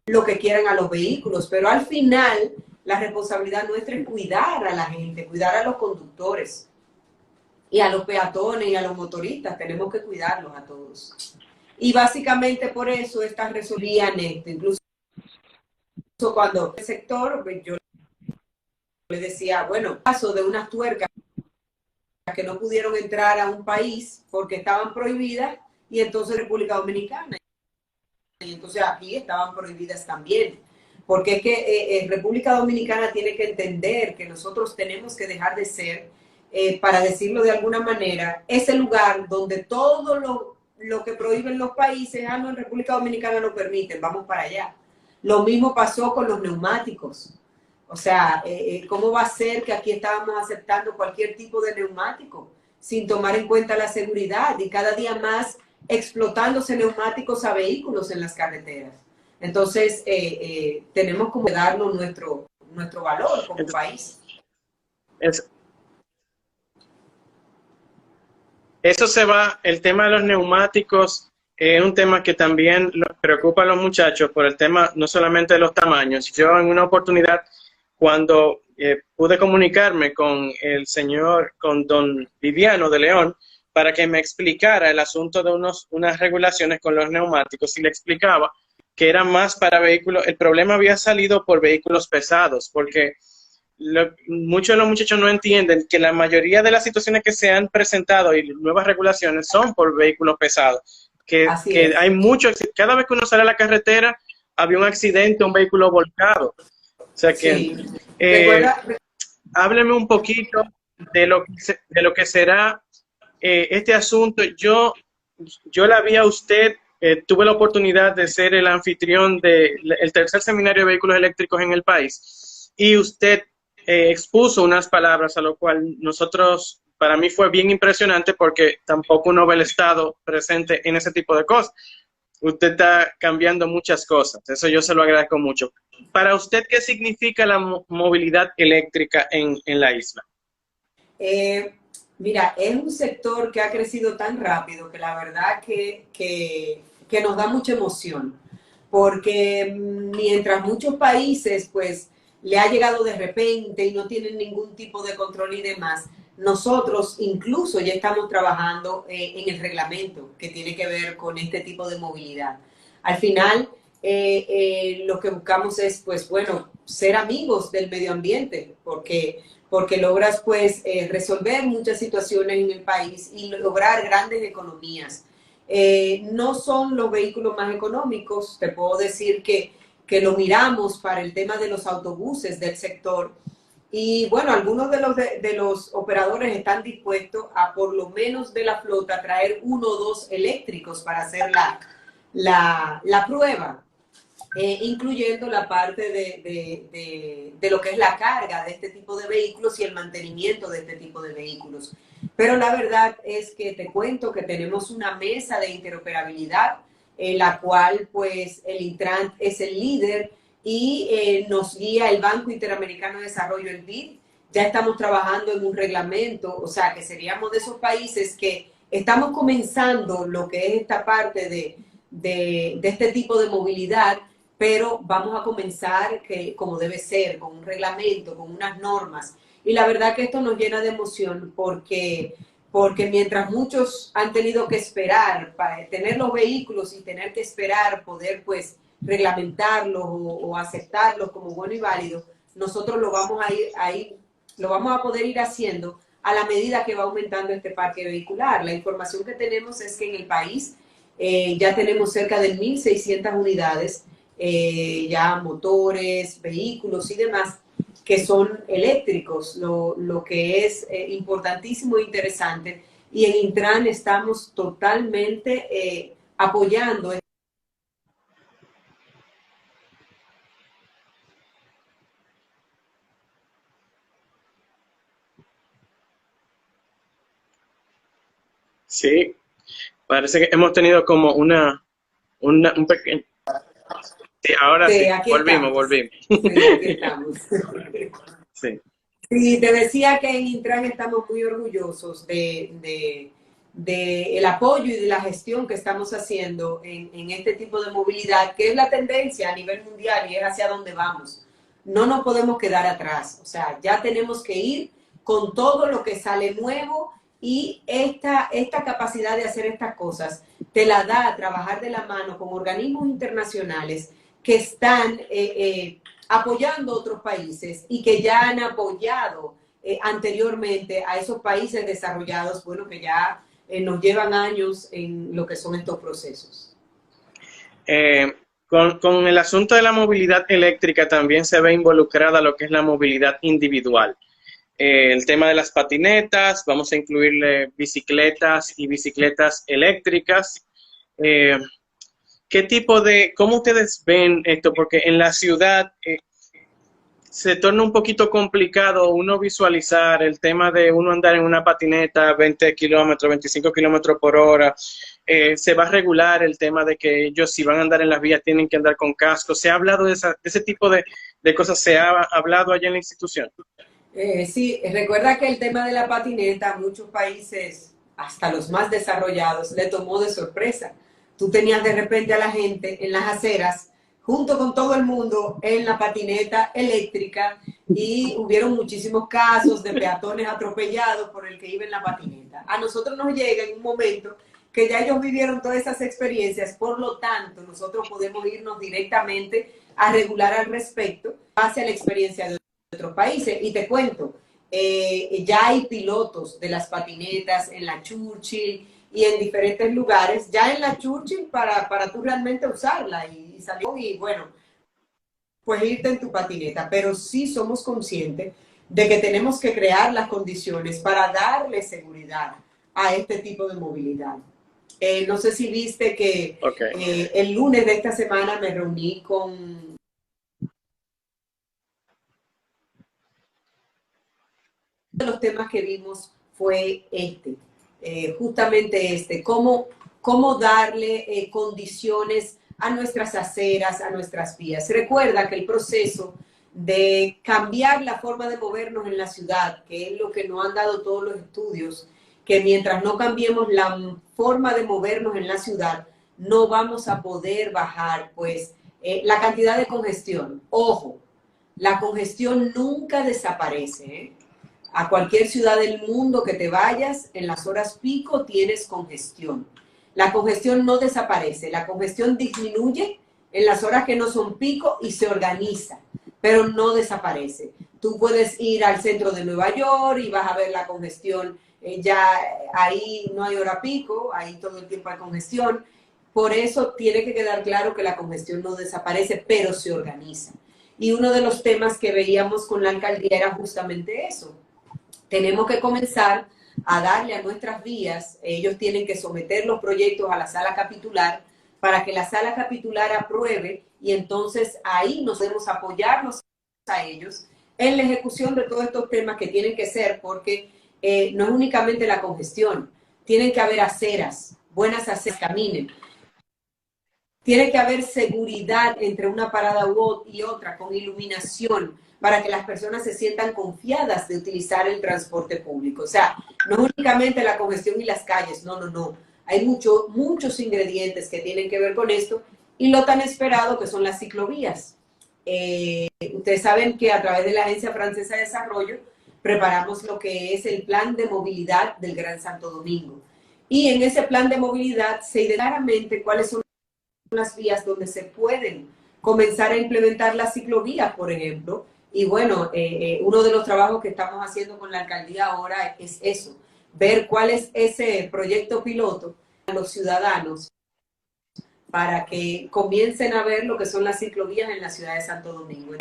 lo que quieran a los vehículos, pero al final la responsabilidad nuestra es cuidar a la gente, cuidar a los conductores y a los peatones y a los motoristas, tenemos que cuidarlos a todos. Y básicamente por eso estas resolvían esto, incluso cuando el sector, yo le decía, bueno, caso de unas tuercas que no pudieron entrar a un país porque estaban prohibidas y entonces República Dominicana. Y entonces aquí estaban prohibidas también. Porque es que República Dominicana tiene que entender que nosotros tenemos que dejar de ser, para decirlo de alguna manera, ese lugar donde todo lo que prohíben los países, no, en República Dominicana lo permiten, vamos para allá. Lo mismo pasó con los neumáticos. O sea, ¿cómo va a ser que aquí estábamos aceptando cualquier tipo de neumático sin tomar en cuenta la seguridad y cada día más explotándose neumáticos a vehículos en las carreteras? Entonces, tenemos que darnos nuestro valor como país. Eso se va, el tema de los neumáticos es un tema que también preocupa a los muchachos por el tema no solamente de los tamaños. Yo en una oportunidad, cuando pude comunicarme con con don Viviano de León, para que me explicara el asunto de unas regulaciones con los neumáticos, y le explicaba que era más para vehículos, el problema había salido por vehículos pesados, porque muchos de los muchachos no entienden que la mayoría de las situaciones que se han presentado y nuevas regulaciones son por vehículos pesados, que hay muchos, cada vez que uno sale a la carretera había un accidente, un vehículo volcado. O sea que, sí. Hábleme un poquito de lo que será este asunto. Yo la vi a usted, tuve la oportunidad de ser el anfitrión del tercer seminario de vehículos eléctricos en el país, y usted expuso unas palabras a lo cual para mí fue bien impresionante, porque tampoco uno ve el Estado presente en ese tipo de cosas. Usted está cambiando muchas cosas, eso yo se lo agradezco mucho. Para usted, ¿qué significa la movilidad eléctrica en la isla? Mira, es un sector que ha crecido tan rápido que la verdad que nos da mucha emoción, porque mientras muchos países pues le ha llegado de repente y no tienen ningún tipo de control y demás, nosotros incluso ya estamos trabajando en el reglamento que tiene que ver con este tipo de movilidad. Al final, lo que buscamos es, pues bueno, ser amigos del medio ambiente, porque logras pues resolver muchas situaciones en el país y lograr grandes economías. No son los vehículos más económicos, te puedo decir que lo miramos para el tema de los autobuses del sector, y bueno, algunos de los operadores están dispuestos a, por lo menos de la flota, traer 1 o 2 eléctricos para hacer la prueba, incluyendo la parte de lo que es la carga de este tipo de vehículos y el mantenimiento de este tipo de vehículos. Pero la verdad es que te cuento que tenemos una mesa de interoperabilidad en la cual pues el Intran es el líder y nos guía el Banco Interamericano de Desarrollo, el BID. Ya estamos trabajando en un reglamento, o sea que seríamos de esos países que estamos comenzando lo que es esta parte de este tipo de movilidad, pero vamos a comenzar como debe ser, con un reglamento, con unas normas. Y la verdad que esto nos llena de emoción porque mientras muchos han tenido que esperar para tener los vehículos y tener que esperar poder pues reglamentarlos o aceptarlos como bueno y válido, nosotros lo vamos a poder ir haciendo a la medida que va aumentando este parque vehicular. La información que tenemos es que en el país ya tenemos cerca de 1.600 unidades, ya motores, vehículos y demás, que son eléctricos, lo que es importantísimo e interesante. Y en Intran estamos totalmente apoyando. Sí, parece que hemos tenido como un pequeño... Sí, ahora sí, Sí, aquí volvimos, estamos. volvimos. Sí, aquí estamos. Sí. Sí, te decía que en Intran estamos muy orgullosos de el apoyo y de la gestión que estamos haciendo en este tipo de movilidad, que es la tendencia a nivel mundial y es hacia donde vamos. No nos podemos quedar atrás, o sea, ya tenemos que ir con todo lo que sale nuevo y esta capacidad de hacer estas cosas te la da a trabajar de la mano con organismos internacionales que están apoyando a otros países y que ya han apoyado anteriormente a esos países desarrollados, bueno, que ya nos llevan años en lo que son estos procesos. Con el asunto de la movilidad eléctrica también se ve involucrada lo que es la movilidad individual. El tema de las patinetas, vamos a incluirle bicicletas y bicicletas eléctricas. Eh, ¿Qué tipo cómo ustedes ven esto? Porque en la ciudad se torna un poquito complicado uno visualizar el tema de uno andar en una patineta 20 kilómetros, 25 kilómetros por hora. Se va a regular el tema de que ellos si van a andar en las vías tienen que andar con casco. ¿Se ha hablado de ese tipo de cosas? ¿Se ha hablado allá en la institución? Sí, recuerda que el tema de la patineta, a muchos países, hasta los más desarrollados, le tomó de sorpresa. Tú tenías de repente a la gente en las aceras, junto con todo el mundo, en la patineta eléctrica, y hubieron muchísimos casos de peatones atropellados por el que iba en la patineta. A nosotros nos llega en un momento que ya ellos vivieron todas esas experiencias, por lo tanto, nosotros podemos irnos directamente a regular al respecto, hacia la experiencia de otros países. Y te cuento, ya hay pilotos de las patinetas en la Churchill y en diferentes lugares, ya en la Churchill para tú realmente usarla y salir y bueno, pues irte en tu patineta, pero sí somos conscientes de que tenemos que crear las condiciones para darle seguridad a este tipo de movilidad. No sé si viste que Okay. el lunes de esta semana me reuní con de los temas que vimos fue justamente cómo darle condiciones a nuestras aceras, a nuestras vías. Recuerda que el proceso de cambiar la forma de movernos en la ciudad, que es lo que nos han dado todos los estudios, que mientras no cambiemos la forma de movernos en la ciudad, no vamos a poder bajar, pues, la cantidad de congestión. Ojo, la congestión nunca desaparece, ¿eh? A cualquier ciudad del mundo que te vayas, en las horas pico tienes congestión. La congestión no desaparece, la congestión disminuye en las horas que no son pico y se organiza, pero no desaparece. Tú puedes ir al centro de Nueva York y vas a ver la congestión, ya ahí no hay hora pico, ahí todo el tiempo hay congestión. Por eso tiene que quedar claro que la congestión no desaparece, pero se organiza. Y uno de los temas que veíamos con la alcaldía era justamente eso. Tenemos que comenzar a darle a nuestras vías, ellos tienen que someter los proyectos a la sala capitular para que la sala capitular apruebe y entonces ahí nos debemos apoyarnos a ellos en la ejecución de todos estos temas que tienen que ser, porque no es únicamente la congestión, tienen que haber aceras, buenas aceras, caminen. Tiene que haber seguridad entre una parada y otra, con iluminación, para que las personas se sientan confiadas de utilizar el transporte público. O sea, no únicamente la congestión y las calles, no. Hay muchos ingredientes que tienen que ver con esto y lo tan esperado que son las ciclovías. Ustedes saben que a través de la Agencia Francesa de Desarrollo preparamos lo que es el Plan de Movilidad del Gran Santo Domingo. Y en ese plan de movilidad se identifica claramente cuáles son las vías donde se pueden comenzar a implementar las ciclovías, por ejemplo. Y bueno, uno de los trabajos que estamos haciendo con la alcaldía ahora es eso, ver cuál es ese proyecto piloto a los ciudadanos para que comiencen a ver lo que son las ciclovías en la ciudad de Santo Domingo.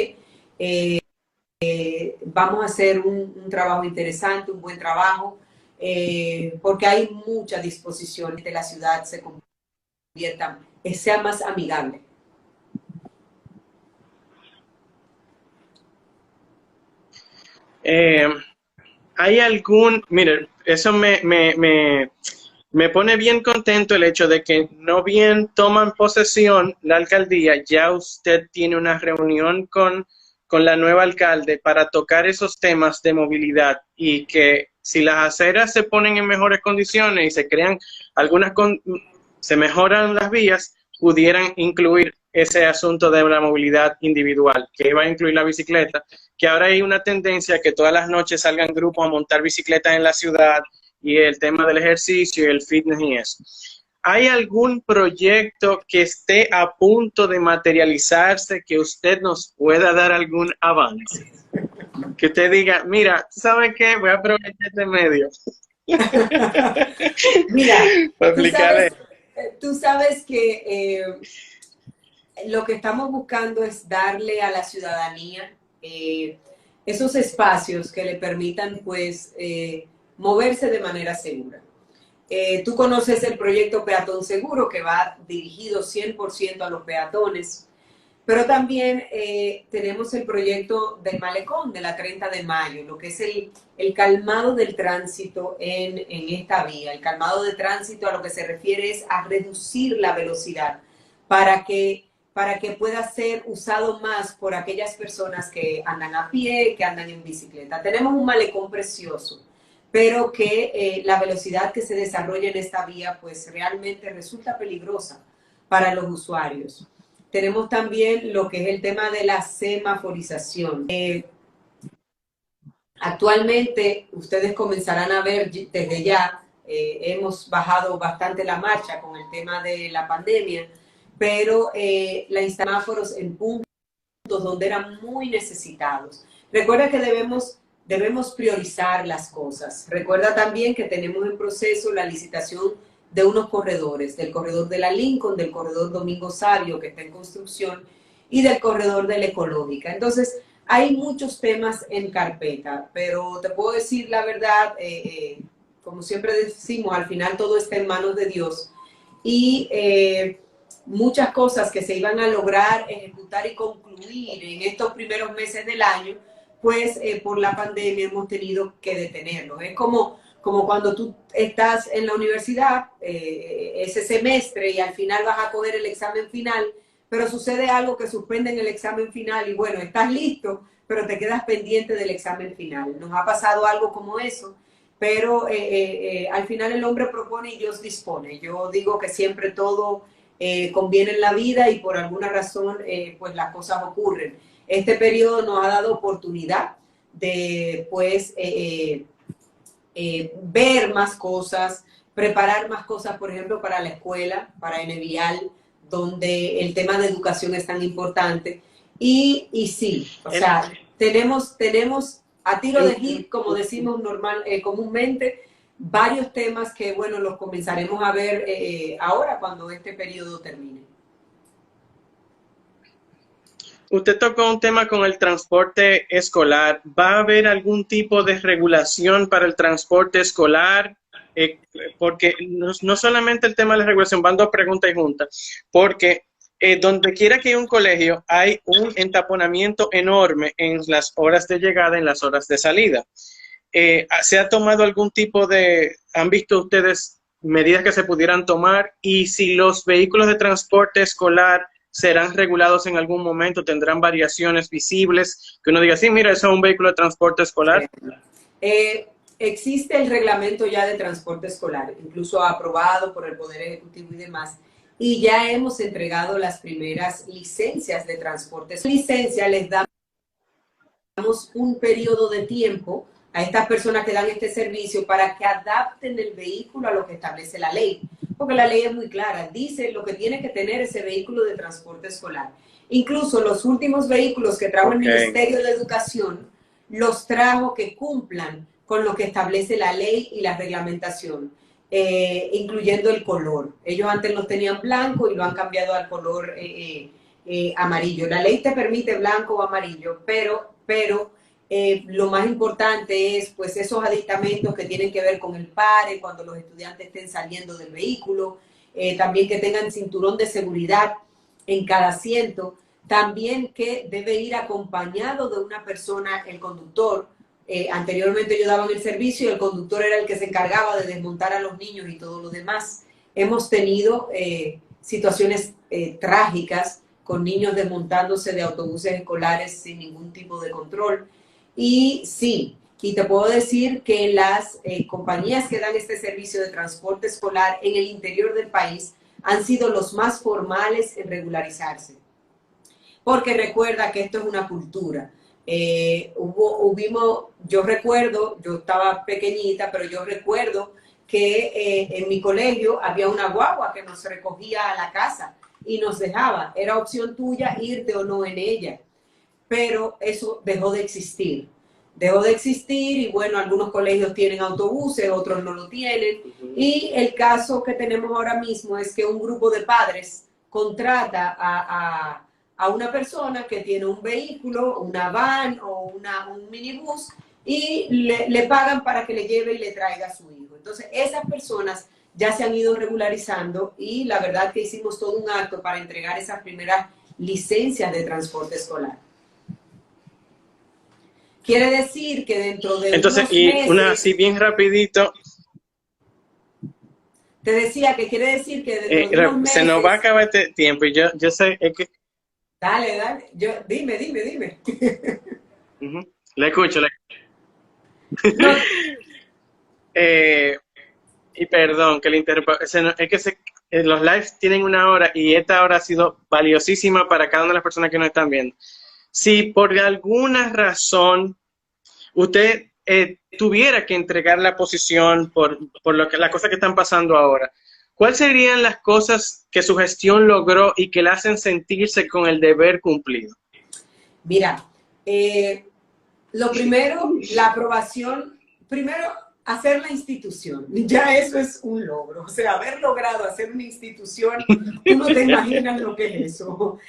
vamos a hacer un trabajo interesante, un buen trabajo, porque hay mucha disposición de que la ciudad se convierta, sea más amigable. ¿Hay algún, miren, eso me pone bien contento el hecho de que no bien toman posesión la alcaldía, ya usted tiene una reunión con la nueva alcalde para tocar esos temas de movilidad y que si las aceras se ponen en mejores condiciones y se crean se mejoran las vías, pudieran incluir ese asunto de la movilidad individual, que va a incluir la bicicleta, que ahora hay una tendencia que todas las noches salgan grupos a montar bicicletas en la ciudad y el tema del ejercicio y el fitness y eso. ¿Hay algún proyecto que esté a punto de materializarse que usted nos pueda dar algún avance? Que usted diga, mira, ¿sabe qué? Voy a aprovechar este medio. Mira, para explicarle. tú sabes que lo que estamos buscando es darle a la ciudadanía esos espacios que le permitan, pues, moverse de manera segura. Tú conoces el proyecto Peatón Seguro, que va dirigido 100% a los peatones, pero también tenemos el proyecto del Malecón, de la 30 de mayo, lo que es el calmado del tránsito en esta vía. El calmado de tránsito a lo que se refiere es a reducir la velocidad para que pueda ser usado más por aquellas personas que andan a pie, que andan en bicicleta. Tenemos un malecón precioso, pero que la velocidad que se desarrolla en esta vía pues realmente resulta peligrosa para los usuarios. Tenemos también lo que es el tema de la semaforización. Actualmente ustedes comenzarán a ver desde ya, hemos bajado bastante la marcha con el tema de la pandemia, pero los semáforos en puntos donde eran muy necesitados. Recuerda que debemos priorizar las cosas. Recuerda también que tenemos en proceso la licitación de unos corredores, del corredor de la Lincoln, del corredor Domingo Sabio, que está en construcción, y del corredor de la Ecológica. Entonces, hay muchos temas en carpeta, pero te puedo decir la verdad, como siempre decimos, al final todo está en manos de Dios, y muchas cosas que se iban a lograr ejecutar y concluir en estos primeros meses del año, pues por la pandemia hemos tenido que detenerlo. Es como cuando tú estás en la universidad ese semestre y al final vas a coger el examen final, pero sucede algo que suspenden el examen final y bueno, estás listo, pero te quedas pendiente del examen final. Nos ha pasado algo como eso, pero al final el hombre propone y Dios dispone. Yo digo que siempre todo conviene en la vida y por alguna razón pues las cosas ocurren. Este periodo nos ha dado oportunidad de pues ver más cosas, preparar más cosas, por ejemplo, para la escuela, para Enevial, donde el tema de educación es tan importante. Y sí, o sea, tenemos a tiro de hit, como decimos comúnmente, varios temas que, bueno, los comenzaremos a ver ahora cuando este periodo termine. Usted tocó un tema con el transporte escolar. ¿Va a haber algún tipo de regulación para el transporte escolar? Porque no solamente el tema de la regulación, van dos preguntas juntas, porque donde quiera que hay un colegio hay un entaponamiento enorme en las horas de llegada, en las horas de salida. ¿Se ha tomado algún tipo han visto ustedes medidas que se pudieran tomar? Y si los vehículos de transporte escolar serán regulados en algún momento, tendrán variaciones visibles, que uno diga, sí, mira, eso es un vehículo de transporte escolar. Existe el reglamento ya de transporte escolar, incluso aprobado por el Poder Ejecutivo y demás, y ya hemos entregado las primeras licencias de transporte. Licencia les damos un periodo de tiempo a estas personas que dan este servicio para que adapten el vehículo a lo que establece la ley. Porque la ley es muy clara, dice lo que tiene que tener ese vehículo de transporte escolar. Incluso los últimos vehículos que trajo el Ministerio de Educación, los trajo que cumplan con lo que establece la ley y la reglamentación, incluyendo el color. Ellos antes los tenían blanco y lo han cambiado al color amarillo. La ley te permite blanco o amarillo, pero Lo más importante es pues esos aditamentos que tienen que ver con el pare, cuando los estudiantes estén saliendo del vehículo, también que tengan cinturón de seguridad en cada asiento, también que debe ir acompañado de una persona, el conductor. Anteriormente yo daba el servicio y el conductor era el que se encargaba de desmontar a los niños y todo lo demás. Hemos tenido situaciones trágicas con niños desmontándose de autobuses escolares sin ningún tipo de control. Y sí, y te puedo decir que las compañías que dan este servicio de transporte escolar en el interior del país han sido los más formales en regularizarse. Porque recuerda que esto es una cultura. Yo recuerdo, yo estaba pequeñita, pero yo recuerdo que en mi colegio había una guagua que nos recogía a la casa y nos dejaba. Era opción tuya irte o no en ella. Pero eso dejó de existir. Dejó de existir y bueno, algunos colegios tienen autobuses, otros no lo tienen. Y el caso que tenemos ahora mismo es que un grupo de padres contrata a una persona que tiene un vehículo, una van o un minibús y le pagan para que le lleve y le traiga a su hijo. Entonces, esas personas ya se han ido regularizando y la verdad que hicimos todo un acto para entregar esas primeras licencias de transporte escolar. Quiere decir que dentro de Entonces, unos meses, una así bien rapidito. te decía que quiere decir que dentro de unos meses... Se nos va a acabar este tiempo y yo sé es que... Dale, dime. Le escucho. No, Y perdón que le interrumpa. Es que los lives tienen una hora y esta hora ha sido valiosísima para cada una de las personas que nos están viendo. Si por alguna razón usted tuviera que entregar la posición por las cosas que están pasando ahora, ¿cuáles serían las cosas que su gestión logró y que le hacen sentirse con el deber cumplido? mira, lo primero, la aprobación, primero hacer la institución, ya eso es un logro, o sea, haber logrado hacer una institución, tú no te imaginas lo que es eso.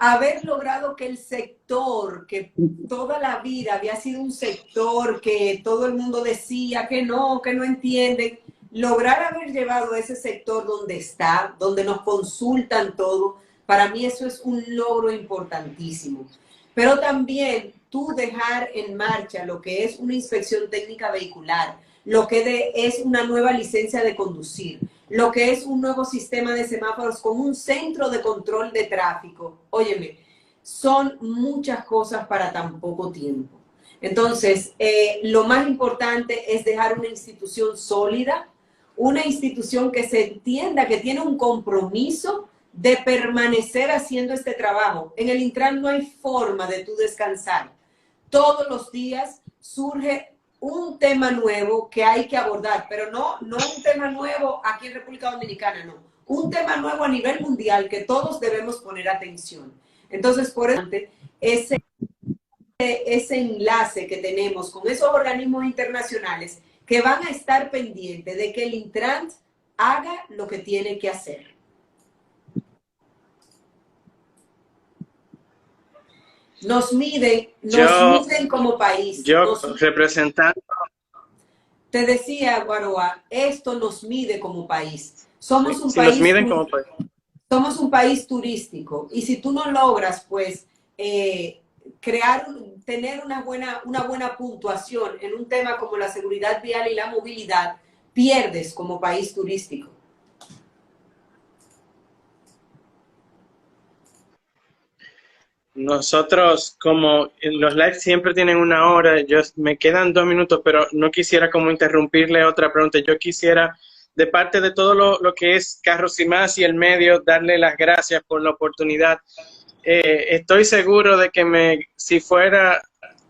Haber logrado que el sector, que toda la vida había sido un sector que todo el mundo decía que no entienden, lograr haber llevado a ese sector donde está, donde nos consultan todo, para mí eso es un logro importantísimo. Pero también tú dejar en marcha lo que es una inspección técnica vehicular, lo que es una nueva licencia de conducir, lo que es un nuevo sistema de semáforos con un centro de control de tráfico. Óyeme, son muchas cosas para tan poco tiempo. Entonces, lo más importante es dejar una institución sólida, una institución que se entienda que tiene un compromiso de permanecer haciendo este trabajo. En el Intran no hay forma de tú descansar. Todos los días surge un tema nuevo que hay que abordar, pero no un tema nuevo aquí en República Dominicana, no. Un tema nuevo a nivel mundial que todos debemos poner atención. Entonces, por eso, ese enlace que tenemos con esos organismos internacionales que van a estar pendientes de que el Intran haga lo que tiene que hacer. Nos miden como país. Representando. Te decía, Guaroa, esto nos mide como país. Somos un país turístico y si tú no logras, pues, tener una buena puntuación en un tema como la seguridad vial y la movilidad, pierdes como país turístico. Nosotros, como los lives siempre tienen una hora, me quedan 2 minutos, pero no quisiera como interrumpirle otra pregunta. Yo quisiera, de parte de todo lo que es Carros y Más y el medio, darle las gracias por la oportunidad. Estoy seguro de que si fuera,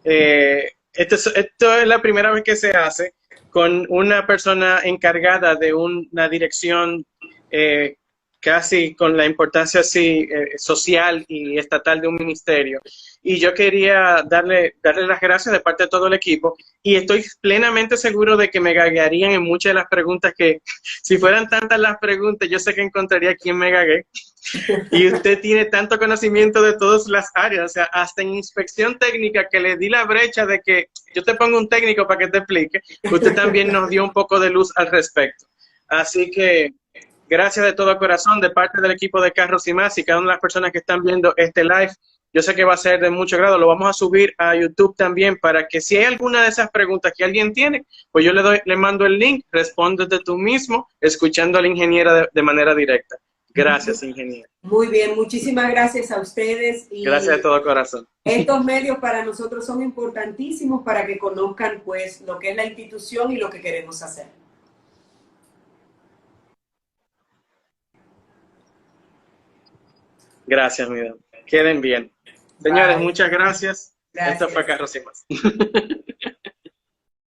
esto es la primera vez que se hace con una persona encargada de una dirección casi con la importancia así social y estatal de un ministerio. Y yo quería darle las gracias de parte de todo el equipo y estoy plenamente seguro de que me gaguearían en muchas de las preguntas que, si fueran tantas las preguntas, yo sé que encontraría quién me gagué. Y usted tiene tanto conocimiento de todas las áreas, o sea, hasta en inspección técnica, que le di la brecha de que yo te pongo un técnico para que te explique, usted también nos dio un poco de luz al respecto. Así que gracias de todo corazón de parte del equipo de Carros y Más y cada una de las personas que están viendo este live. Yo sé que va a ser de mucho grado, lo vamos a subir a YouTube también para que si hay alguna de esas preguntas que alguien tiene, pues yo le mando el link, respóndete tú mismo, escuchando a la ingeniera de manera directa. Gracias, ingeniero. Muy bien, muchísimas gracias a ustedes. Y gracias de todo corazón. Estos medios para nosotros son importantísimos para que conozcan pues lo que es la institución y lo que queremos hacer. Gracias, mi don. Queden bien. Señores, Bye. muchas gracias. Gracias. Esto fue Carros y Más.